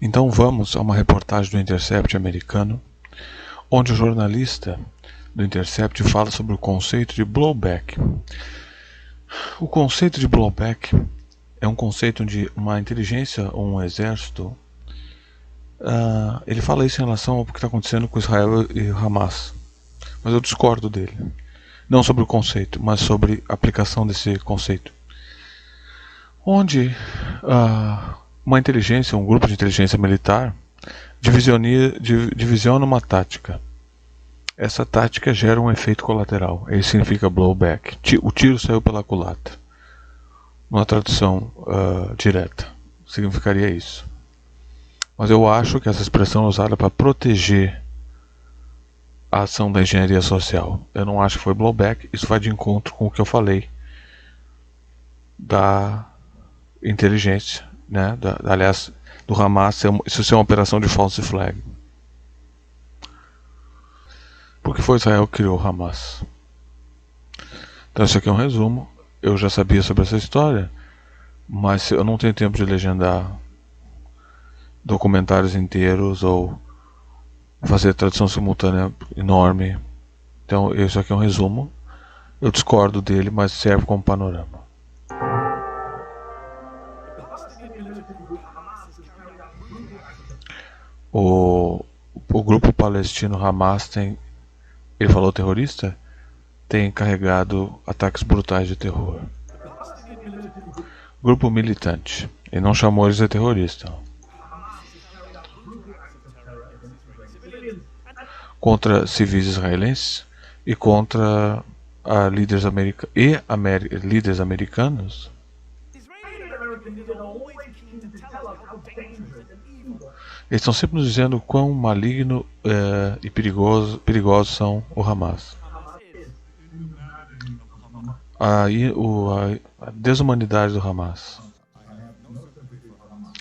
Então vamos a uma reportagem do Intercept americano, onde o jornalista do Intercept fala sobre o conceito de blowback. O conceito de blowback é um conceito onde uma inteligência ou um exército, ele fala isso em relação ao que está acontecendo com Israel e Hamas, mas eu discordo dele. Não sobre o conceito, mas sobre a aplicação desse conceito. Onde uma inteligência, um grupo de inteligência militar, divisiona uma tática. Essa tática gera um efeito colateral. Isso significa blowback. O tiro saiu pela culatra. Uma tradução direta significaria isso. Mas eu acho que essa expressão é usada para proteger a ação da engenharia social. Eu não acho que foi blowback. Isso vai de encontro com o que eu falei da inteligência, né? Aliás, do Hamas, isso ser uma operação de false flag. Porque foi Israel que criou o Hamas. Então isso aqui é um resumo. Eu já sabia sobre essa história, mas eu não tenho tempo de legendar documentários inteiros ou fazer tradução simultânea enorme. Então isso aqui é um resumo. Eu discordo dele, mas serve como panorama. O grupo palestino Hamas ele falou terrorista? Tem carregado ataques brutais de terror. Grupo militante. Ele não chamou eles de terrorista. Contra civis israelenses e contra líderes americanos. Eles estão sempre nos dizendo quão maligno e perigosos são o Hamas. A desumanidade do Hamas.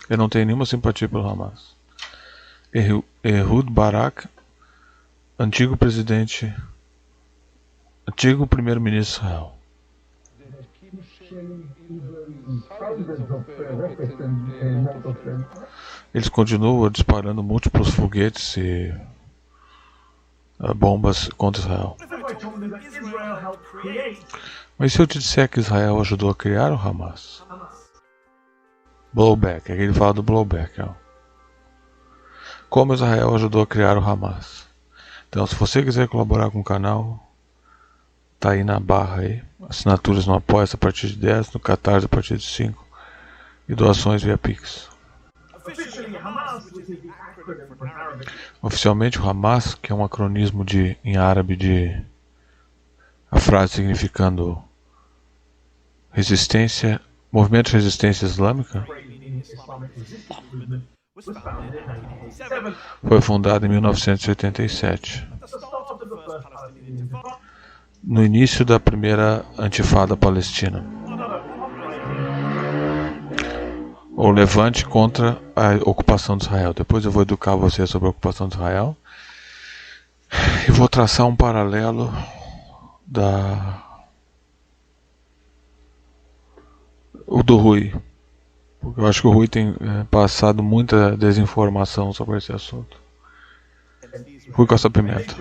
Eu não tenho nenhuma simpatia pelo Hamas. Ehud Barak, antigo primeiro-ministro de Israel. Eles continuam disparando múltiplos foguetes e bombas contra Israel. Mas se eu te disser que Israel ajudou a criar o Hamas? Blowback, aqui ele fala do blowback. Ó. Como Israel ajudou a criar o Hamas? Então, se você quiser colaborar com o canal, tá aí na barra aí. Assinaturas no Apoia a partir de 10, no Catarse a partir de 5 e doações via Pix. Oficialmente o Hamas, que é um acronismo em árabe de a frase significando resistência, movimento de resistência islâmica, foi fundado em 1987. No início da primeira Intifada Palestina. O levante contra a ocupação de Israel. Depois eu vou educar você sobre a ocupação de Israel. E vou traçar um paralelo do Rui. Porque eu acho que o Rui tem passado muita desinformação sobre esse assunto. Rui Costa Pimenta.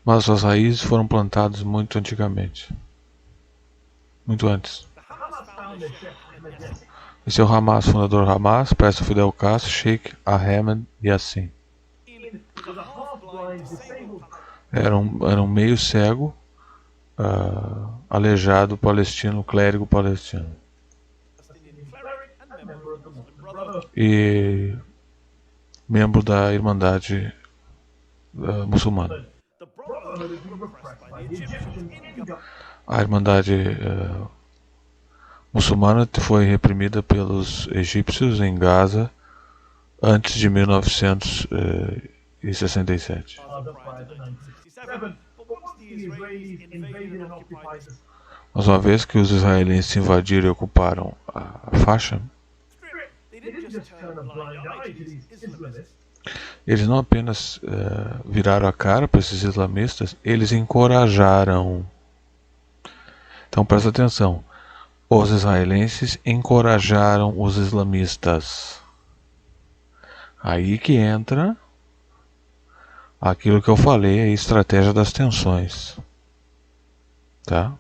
Mas suas raízes foram plantadas muito antigamente. Muito antes. Esse é o Hamas, fundador Hamas, peça Fidel Castro, Sheikh Ahmed Yassin. Era um meio cego, aleijado palestino, clérigo palestino. E membro da Irmandade muçulmana. A Irmandade muçulmana foi reprimida pelos egípcios em Gaza antes de 1967. Mas uma vez que os israelenses invadiram e ocuparam a faixa, eles não apenas viraram a cara para esses islamistas, eles encorajaram. Então presta atenção. os israelenses encorajaram os islamistas. Aí que entra aquilo que eu falei, a estratégia das tensões. Tá?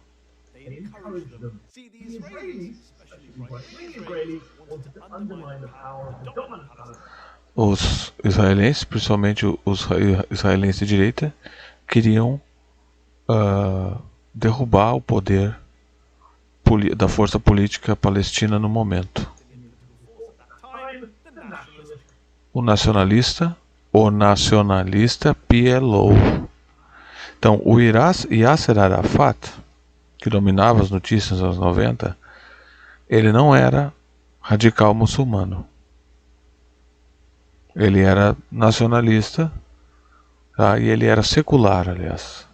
Os israelenses, principalmente os israelenses de direita, queriam derrubar o poder da força política palestina no momento. O nacionalista PLO. Então, o Yasser Arafat, que dominava as notícias nos anos 90, ele não era radical muçulmano. Ele era nacionalista, tá? E ele era secular, aliás.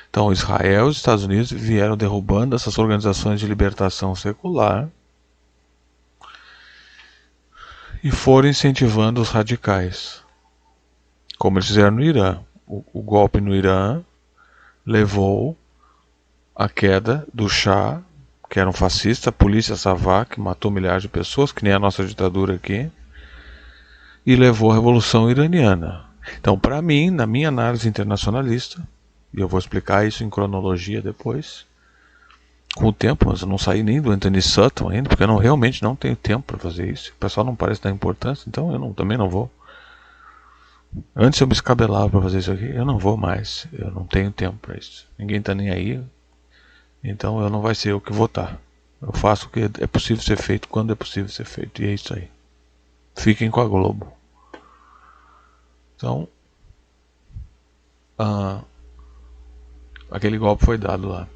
Então, Israel e os Estados Unidos vieram derrubando essas organizações de libertação secular e foram incentivando os radicais, como eles fizeram no Irã. O golpe no Irã levou à queda do Shah, que era um fascista, a polícia Savak, que matou milhares de pessoas, que nem a nossa ditadura aqui, e levou à Revolução Iraniana. Então, para mim, na minha análise internacionalista, e eu vou explicar isso em cronologia depois, com o tempo, mas eu não saí nem do Anthony Sutton ainda, porque eu realmente não tenho tempo para fazer isso. O pessoal não parece dar importância, então eu também não vou. Antes eu me escabelava para fazer isso aqui, eu não vou mais. Eu não tenho tempo para isso. Ninguém está nem aí, então eu não vai ser eu que vou estar. Eu faço o que é possível ser feito quando é possível ser feito, e é isso aí. Fiquem com a Globo. Então, aquele golpe foi dado lá.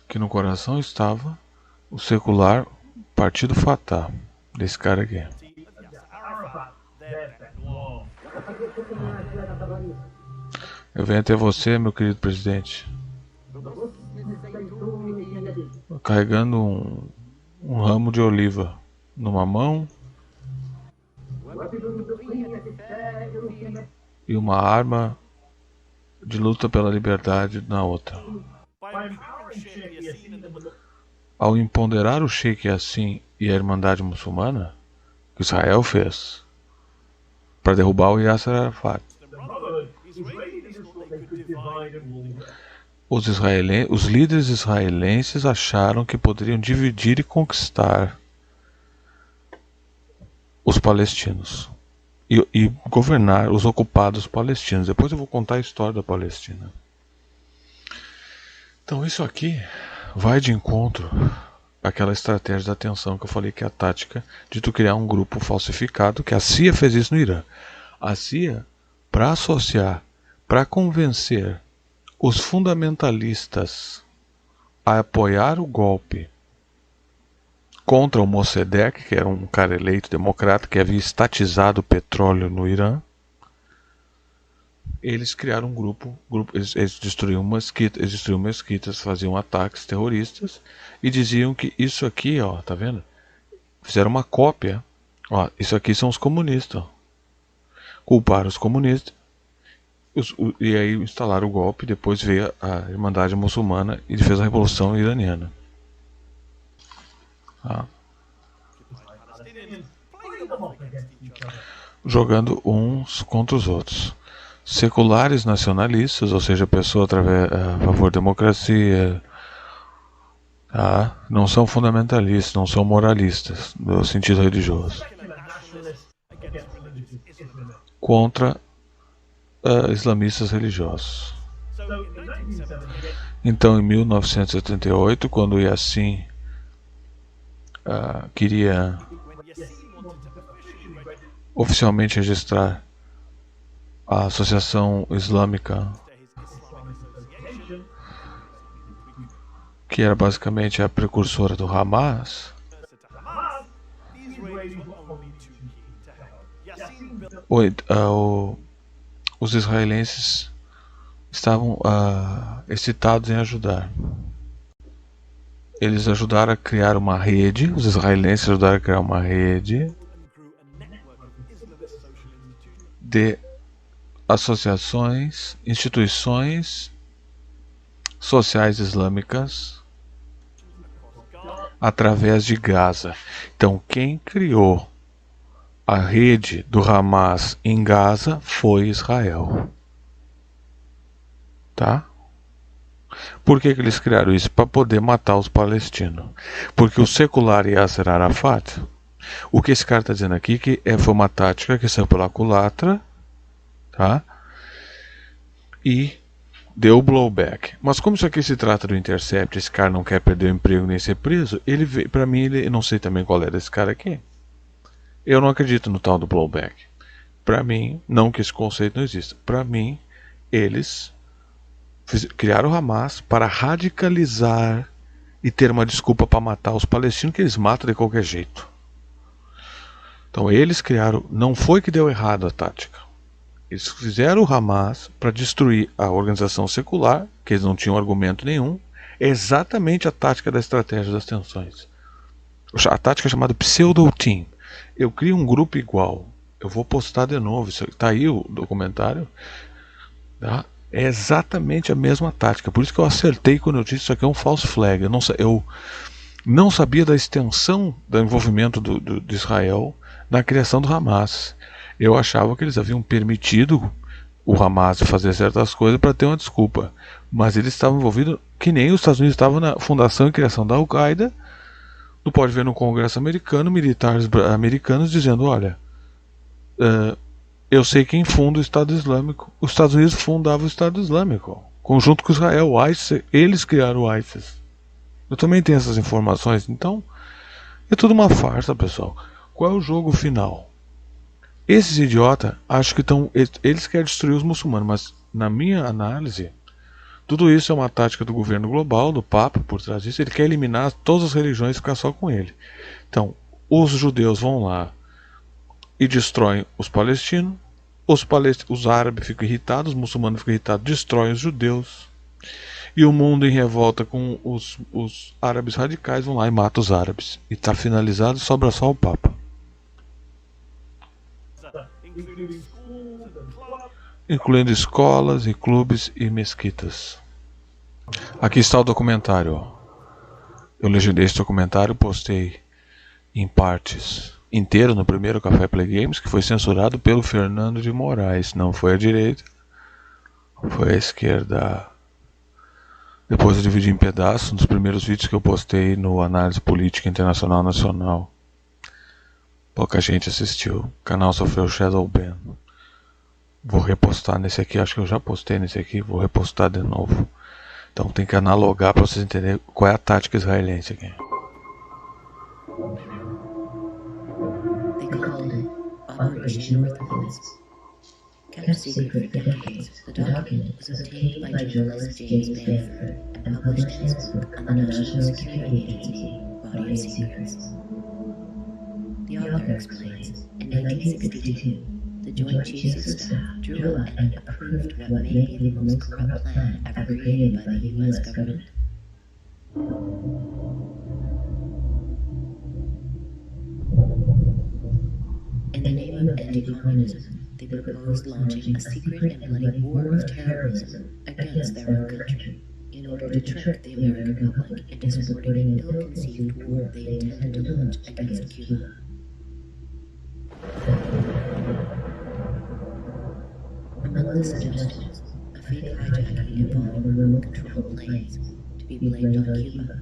Que no coração estava o secular Partido Fatah, desse cara aqui. Eu venho até você, meu querido presidente, carregando um ramo de oliva numa mão e uma arma de luta pela liberdade na outra. Ao empoderar o Sheikh Yassin e a Irmandade Muçulmana, que Israel fez para derrubar o Yasser Arafat, os líderes israelenses acharam que poderiam dividir e conquistar os palestinos e governar os ocupados palestinos. Depois eu vou contar a história da Palestina. Então isso aqui vai de encontro àquela estratégia da tensão que eu falei, que é a tática de tu criar um grupo falsificado, que a CIA fez isso no Irã. A CIA, para associar, para convencer os fundamentalistas a apoiar o golpe contra o Mossadegh, que era um cara eleito democrata que havia estatizado o petróleo no Irã, eles criaram um grupo, eles destruíam mesquitas, faziam ataques terroristas e diziam que isso aqui, ó, tá vendo? Fizeram uma cópia, ó, isso aqui são os comunistas, ó. Culparam os comunistas e aí instalaram o golpe. Depois veio a Irmandade Muçulmana e fez a Revolução Iraniana. Tá? Jogando uns contra os outros. Seculares nacionalistas, ou seja, pessoas a favor da democracia, tá? Não são fundamentalistas, não são moralistas no sentido religioso, contra islamistas religiosos. Então, em 1978, quando Yassin queria oficialmente registrar a Associação Islâmica, que era basicamente a precursora do Hamas, os israelenses estavam excitados em ajudar. Eles ajudaram a criar uma rede, os israelenses ajudaram a criar uma rede de associações, instituições sociais islâmicas através de Gaza. Então, quem criou a rede do Hamas em Gaza foi Israel. Tá? Por que eles criaram isso? Para poder matar os palestinos. Porque o secular Yasser Arafat, o que esse cara está dizendo aqui, que foi uma tática que saiu pela culatra, tá? E deu blowback. Mas como isso aqui se trata do Intercept, esse cara não quer perder o emprego nem ser preso, ele veio, pra mim, eu não sei também qual é desse cara aqui. Eu não acredito no tal do blowback. Pra mim, não que esse conceito não exista. Pra mim, eles criaram o Hamas para radicalizar e ter uma desculpa para matar os palestinos, que eles matam de qualquer jeito. Então eles criaram, não foi que deu errado a tática. Eles fizeram o Hamas para destruir a organização secular, que eles não tinham argumento nenhum. É exatamente a tática da estratégia das tensões. A tática é chamada Pseudo-Team. Eu crio um grupo igual. Eu vou postar de novo. Está aí o documentário. Tá? É exatamente a mesma tática. Por isso que eu acertei quando eu disse isso aqui é um false flag. Eu não sabia da extensão do envolvimento de Israel na criação do Hamas. Eu achava que eles haviam permitido o Hamas fazer certas coisas para ter uma desculpa. Mas eles estavam envolvidos, que nem os Estados Unidos estavam na fundação e criação da Al-Qaeda. Tu pode ver no Congresso americano, militares americanos dizendo, olha, eu sei quem funda o Estado Islâmico. Os Estados Unidos fundavam o Estado Islâmico. Conjunto com Israel, o ISIS, eles criaram o ISIS. Eu também tenho essas informações. Então, é tudo uma farsa, pessoal. Qual é o jogo final? Esses idiotas, acho que eles querem destruir os muçulmanos, mas na minha análise, tudo isso é uma tática do governo global, do Papa, por trás disso. Ele quer eliminar todas as religiões e ficar só com ele. Então, os judeus vão lá e destroem os palestinos, os árabes ficam irritados, os muçulmanos ficam irritados, destroem os judeus, e o mundo em revolta com os árabes radicais vão lá e matam os árabes. E está finalizado, sobra só o Papa. Incluindo escolas e clubes e mesquitas. Aqui está o documentário. Eu legendei esse documentário, postei em partes inteiro no primeiro Café Play Games, que foi censurado pelo Fernando de Moraes. Não foi a direita, foi a esquerda. Depois eu dividi em pedaços nos primeiros vídeos que eu postei no Análise Política Internacional Nacional. Pouca gente assistiu. O canal sofreu shadow ban. Vou repostar nesse aqui, acho que eu já postei nesse aqui, vou repostar de novo. Então tem que analogar para vocês entenderem qual é a tática israelense aqui. They called it Operation Northwinds. Kept secret for decades, the document was obtained by journalist James Bamford and published in his book on the National Security Agency, Body of Secrets. The author explains, in 1962, the Joint Chiefs of Staff drew up and approved what may be the most corrupt plan ever created by the U.S. government. In the name of anti-communism, they proposed launching a secret and bloody war of terrorism against their own country, in order to trick the American public into supporting an ill-conceived war they intended to launch against Cuba. Among the suggestions, a fake hijacking involving remote-controlled planes, to be blamed on Cuba,